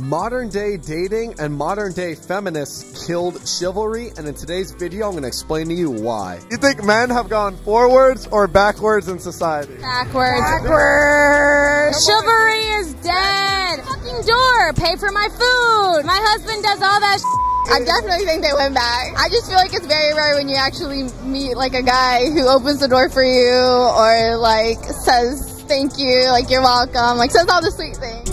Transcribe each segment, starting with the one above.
Modern day dating and modern day feminists killed chivalry, and in today's video I'm going to explain to you why. You think men have gone forwards or backwards in society? Backwards. Chivalry is dead. Fucking door. Pay for my food. My husband does all that I definitely think they went back. I just feel like it's very rare when you actually meet like a guy who opens the door for you or like says thank you, like you're welcome, like says all the sweet things.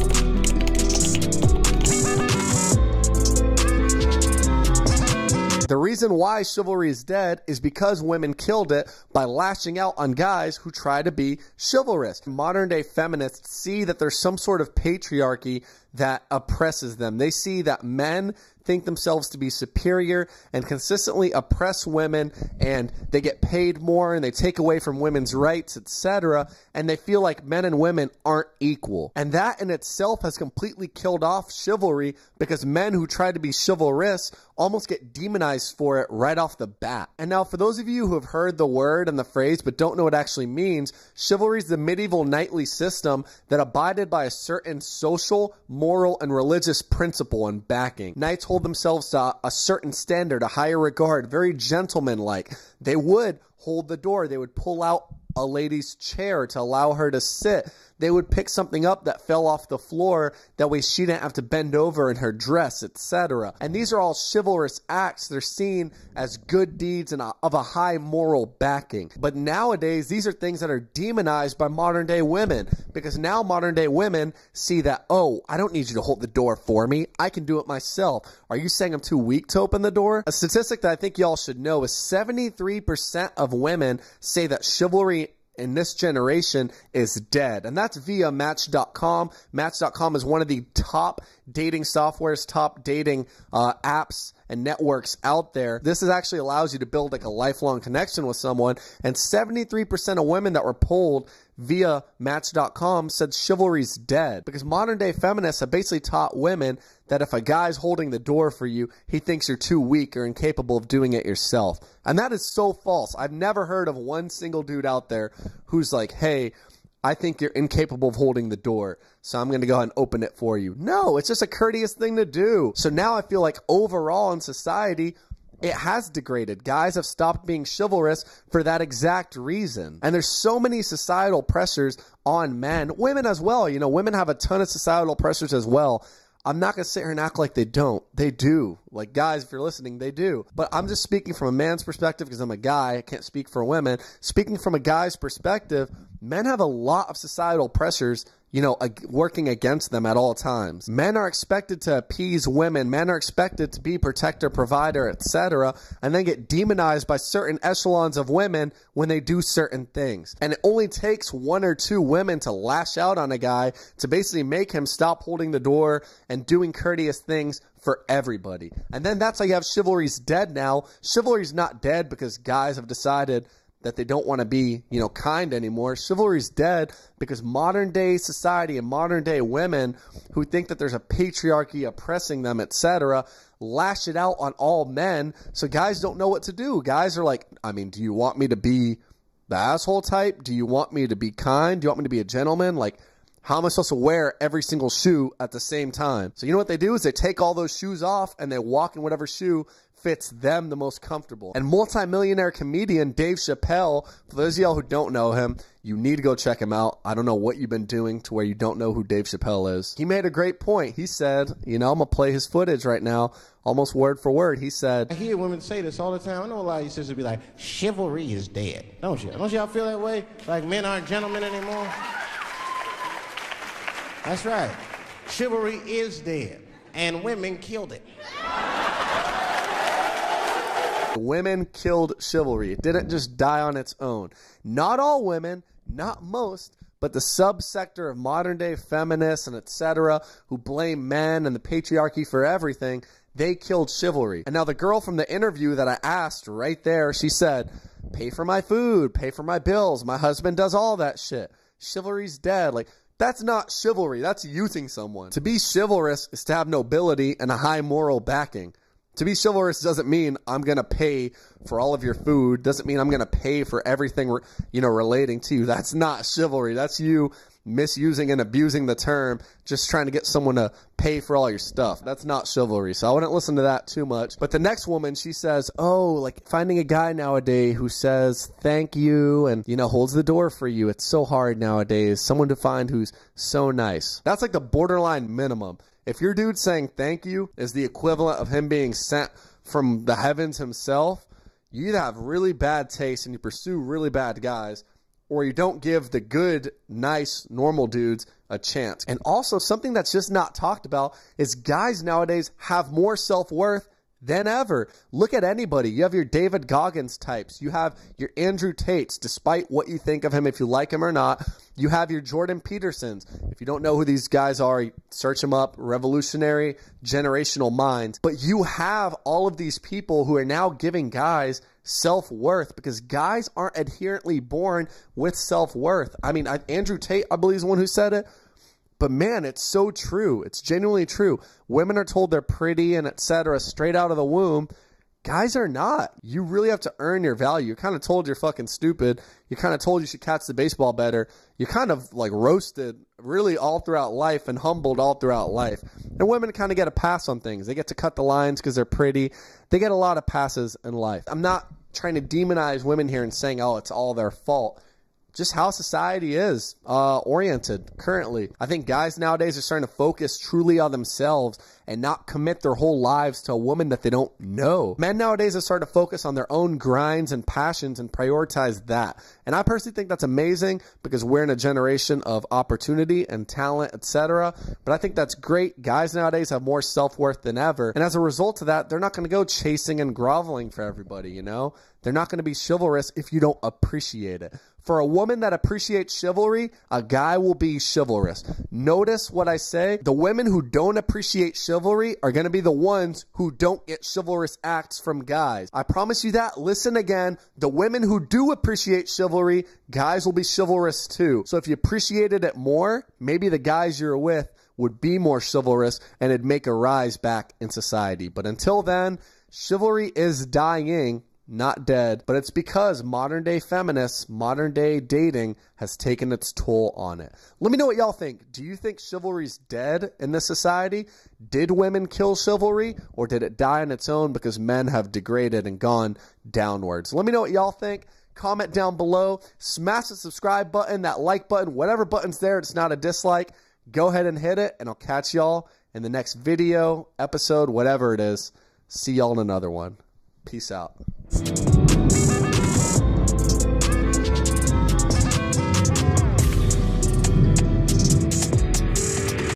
The reason why chivalry is dead is because women killed it by lashing out on guys who try to be chivalrous. Modern day feminists see that there's some sort of patriarchy that oppresses them. They see that men think themselves to be superior and consistently oppress women, and they get paid more and they take away from women's rights, etc. And they feel like men and women aren't equal. And that in itself has completely killed off chivalry, because men who try to be chivalrous almost get demonized for it right off the bat. And now for those of you who have heard the word and the phrase but don't know what it actually means, chivalry is the medieval knightly system that abided by a certain social, moral, and religious principle and backing. Knights hold themselves to a certain standard, a higher regard, very gentlemanlike. They would hold the door. They would pull out a lady's chair to allow her to sit. They would pick something up that fell off the floor, that way she didn't have to bend over in her dress, etc. And these are all chivalrous acts. They're seen as good deeds and of a high moral backing. But nowadays, these are things that are demonized by modern day women, because now modern day women see that, oh, I don't need you to hold the door for me. I can do it myself. Are you saying I'm too weak to open the door? A statistic that I think y'all should know is 73% of women say that chivalry in this generation is dead. And that's via Match.com. Match.com is one of the top dating softwares, top dating apps and networks out there. This actually allows you to build like a lifelong connection with someone. And 73% of women that were polled via Match.com said chivalry's dead, because modern day feminists have basically taught women that if a guy's holding the door for you, he thinks you're too weak or incapable of doing it yourself. And that is so false. I've never heard of one single dude out there who's like, hey, I think you're incapable of holding the door, so I'm going to go ahead and open it for you. No, it's just a courteous thing to do. So now I feel like overall in society, it has degraded. Guys have stopped being chivalrous for that exact reason. And there's so many societal pressures on men, women as well. You know, women have a ton of societal pressures as well. I'm not going to sit here and act like they don't. They do. Like, guys, if you're listening, they do. But I'm just speaking from a man's perspective because I'm a guy. I can't speak for women. Speaking from a guy's perspective, men have a lot of societal pressures, you know, working against them at all times. Men are expected to appease women. Men are expected to be protector, provider, etc., and then get demonized by certain echelons of women when they do certain things. And it only takes one or two women to lash out on a guy to basically make him stop holding the door and doing courteous things for everybody. And then that's how you have chivalry's dead now. Chivalry's not dead because guys have decided that they don't want to be, you know, kind anymore. Chivalry's dead because modern day society and modern day women who think that there's a patriarchy oppressing them, etc., lash it out on all men. So guys don't know what to do. Guys are like, I mean, do you want me to be the asshole type? Do you want me to be kind? Do you want me to be a gentleman? Like, how am I supposed to wear every single shoe at the same time? So you know what they do is they take all those shoes off and they walk in whatever shoe fits them the most comfortable. And multi-millionaire comedian Dave Chappelle, for those of y'all who don't know him, you need to go check him out. I don't know what you've been doing to where you don't know who Dave Chappelle is. He made a great point. He said, you know, I'm going to play his footage right now, almost word for word. He said, I hear women say this all the time. I know a lot of you sisters be like, chivalry is dead. Don't you? Don't y'all feel that way? Like men aren't gentlemen anymore? That's right. Chivalry is dead, and women killed it. Women killed chivalry. It didn't just die on its own. Not all women, not most, but the subsector of modern day feminists and etc. who blame men and the patriarchy for everything, they killed chivalry. And now the girl from the interview that I asked right there, she said, pay for my food, pay for my bills, my husband does all that shit. Chivalry's dead. Like, that's not chivalry. That's using someone. To be chivalrous is to have nobility and a high moral backing. To be chivalrous doesn't mean I'm going to pay for all of your food. Doesn't mean I'm going to pay for everything, you know, relating to you. That's not chivalry. That's you misusing and abusing the term, just trying to get someone to pay for all your stuff. That's not chivalry, so I wouldn't listen to that too much. But the next woman, she says, oh, like finding a guy nowadays who says thank you and, you know, holds the door for you. It's so hard nowadays. Someone to find who's so nice. That's like the borderline minimum. If your dude saying thank you is the equivalent of him being sent from the heavens himself, you either have really bad taste and you pursue really bad guys, or you don't give the good, nice, normal dudes a chance. And also, something that's just not talked about is guys nowadays have more self-worth than ever. Look at anybody. You have your David Goggins types. You have your Andrew Tates, despite what you think of him, if you like him or not. You have your Jordan Petersons. If you don't know who these guys are, search them up. Revolutionary, generational minds. But you have all of these people who are now giving guys self-worth, because guys aren't inherently born with self-worth. I mean, Andrew Tate, I believe, is the one who said it. But man, it's so true. It's genuinely true. Women are told they're pretty and etc. straight out of the womb. Guys are not. You really have to earn your value. You're kind of told you're fucking stupid. You're kind of told you should catch the baseball better. You're kind of like roasted really all throughout life and humbled all throughout life. And women kind of get a pass on things. They get to cut the lines because they're pretty. They get a lot of passes in life. I'm not trying to demonize women here and saying, oh, it's all their fault. Just how society is oriented currently. I think guys nowadays are starting to focus truly on themselves and not commit their whole lives to a woman that they don't know. Men nowadays are starting to focus on their own grinds and passions and prioritize that. And I personally think that's amazing, because we're in a generation of opportunity and talent, etc. But I think that's great. Guys nowadays have more self-worth than ever. And as a result of that, they're not going to go chasing and groveling for everybody, you know? They're not going to be chivalrous if you don't appreciate it. For a woman that appreciates chivalry, a guy will be chivalrous. Notice what I say. The women who don't appreciate chivalry are going to be the ones who don't get chivalrous acts from guys. I promise you that. Listen again. The women who do appreciate chivalry, guys will be chivalrous too. So if you appreciated it more, maybe the guys you're with would be more chivalrous and it'd make a rise back in society. But until then, chivalry is dying, not dead, but it's because modern day feminists, modern day dating has taken its toll on it. Let me know what y'all think. Do you think chivalry's dead in this society? Did women kill chivalry, or did it die on its own because men have degraded and gone downwards? Let me know what y'all think. Comment down below. Smash the subscribe button, that like button, whatever button's there, it's not a dislike. Go ahead and hit it, and I'll catch y'all in the next video, episode, whatever it is. See y'all in another one. Peace out.